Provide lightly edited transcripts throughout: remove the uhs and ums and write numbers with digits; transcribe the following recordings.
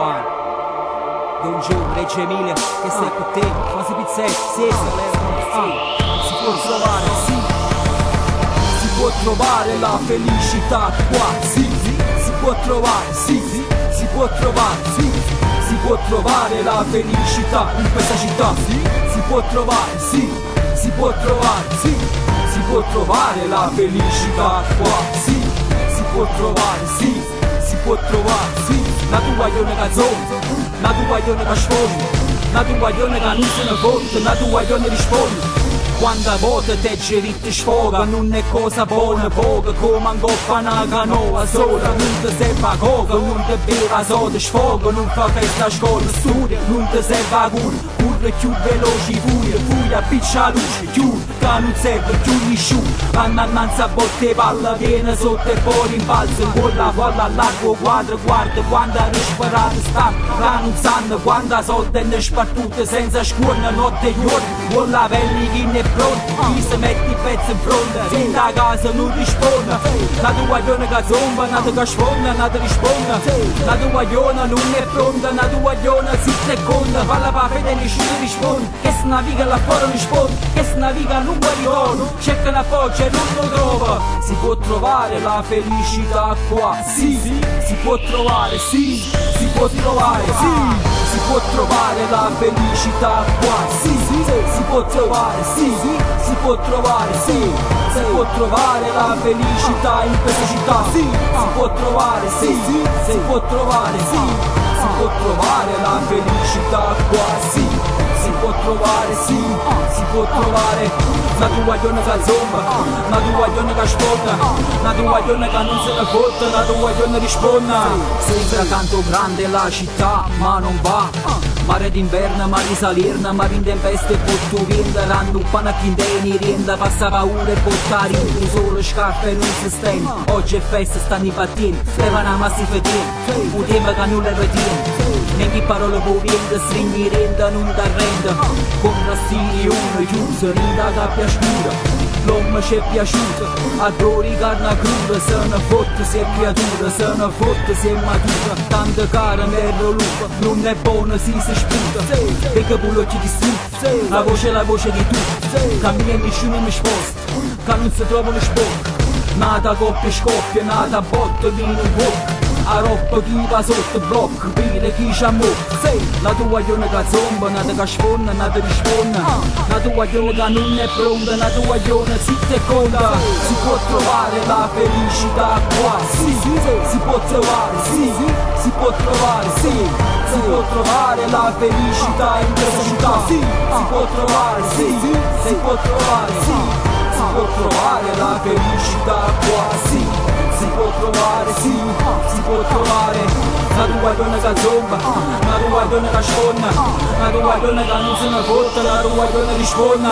One, Don Giù, Reggio Emilia, che sei con te, Fasi Pizzetti, si può trovare, sì, si può trovare la felicità qua, sì, si può trovare, sì, si può trovare, sì, si può trovare la felicità in questa città, sì, si può trovare, sì, si può trovare, sì, si può trovare la felicità qua, sì, si può trovare, sì, si può trovare, sì, la tua guaglione che zonza, la tua guaglione che sfondi, la tua guaglione che non se ne fotte, la tua guaglione risponde. Quando voto te giritti sfoga, non è cosa buona, poca, come un coppa una canoa sola, non ti serve a coca, non ti bere soda, sfoga, non fa festa a scuola, studia, non ti serve a cura, curve più veloci, furia, piccia luce, chiude, che non serve più nessuno, vanno annanzi a botte palla, viene sotto e fuori in balzo, vola all'arco, guarda quando hanno sparato sta, che non sanno quando soldi ne spartute senza scuola, notte e giorno, con la pelle che ne pronto, chi si mette i pezzi in fronte, se da casa non risponde, la tua guaglione che zomba, la tua che sfonda, la tua risponde, la tua guaglione non è pronta, la tua guaglione si seconda, parla per fede nessuno risponde, che si naviga là fuori risponde, che si naviga a lungo ritorno, cerca la foggia e non lo trova, si può trovare la felicità qua, sì, si può trovare, sì, si può trovare, sì, si può trovare la felicità qua, sì, si può trovare, sì, si può trovare, sì, si può trovare la felicità in questa città, sì, si può trovare, sì, si può trovare, sì, si può trovare la felicità qua, sì, si può trovare, sì, si può trovare. La tua guaglione che zomba, la tua guaglione che sfonda, la tua guaglione che non se ne fotte, la tua guaglione risponde. Sembra tanto grande la città, ma non va. Mare d'inverno, ma risalirna, ma vindempeste potto venda, ranno panacchindeni, rienda, passa paura e portare in solo scarpe non si stende. Oggi è festa, stanno i pattini, levano a massi fetini, un tempo che non le vediamo. Neanche parole può vendere, stringi renda, non da renda. Con rastini uno chiuso, rinda da piaciuta. L'uomo ci è piaciuto, adori carne cruda, se ne fotte se è creatura, se ne fotte se è matura. Tanta cara nero lupa, non è buono si sputa, perché bulocchi di stufa, la voce di tutti, cammina e nessuno mi sposta, che non si trova lo sport, nata coppia scoppia, nata botta, vino in bocca. A roppa chi va sotto blocco, pile chi c'ha mocca. La tua guaglione che zomba, la tua che sfonda, la tua risponde, la tua guaglione che non è pronta, la tua guaglione zitta e conta. Si può trovare la felicità qua, sì, si può trovare, sì, si può trovare, sì, si può trovare la felicità in questa città, sì, si può trovare, sì, si può trovare, sì, si può trovare la felicità qua, sì. Si può trovare, sì, si può trovare. La tua guaglione che zomba, la tua guaglione che sfonda, la tua guaglione che non se ne fotte, la tua guaglione risponde.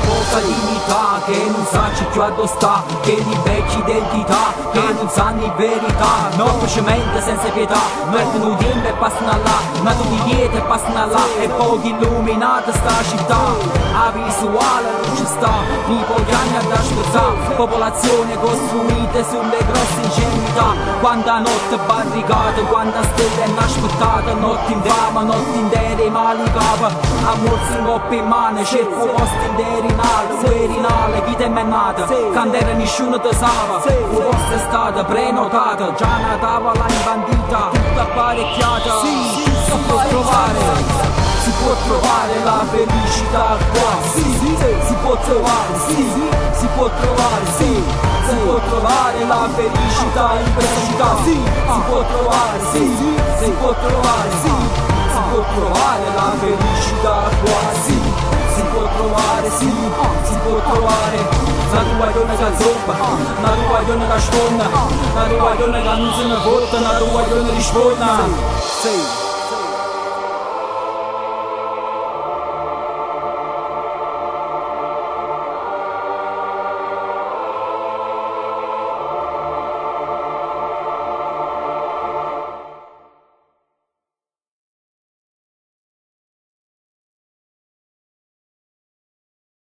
Poca dignità che non sa più addosso sta, che di vecchie identità, che non sanno di verità, no facilmente senza pietà, mettono il tempo e passano là, nato di dietro e passano là, e pochi illuminati sta città, a visuale non ci sta, i pochi anni ad aspettare, popolazione costruita sulle grosse ingenuità, quanta notte barricata, quanta stella è inaspettata, notte infama, notte intera i mali capa, a morsi in coppa in mano, cerco posti interi in alto, verinale, vita è mennata, candela nessuno te sava, un posto è stata prenotata, già una tavola in bandita, tutta apparecchiata, sì, si può trovare. Si può trovare la felicità qua, sì, si può trovare, sì, si può trovare, sì, si può trovare la felicità in questa città, sì, si può trovare, sì, si può trovare, sì, si può trovare la felicità qua, sì, si può trovare, sì, si può trovare. La tua guaglione che zomba, la tua guaglione che sfonda, la tua guaglione che non se ne fotte, la tua guaglione risponde.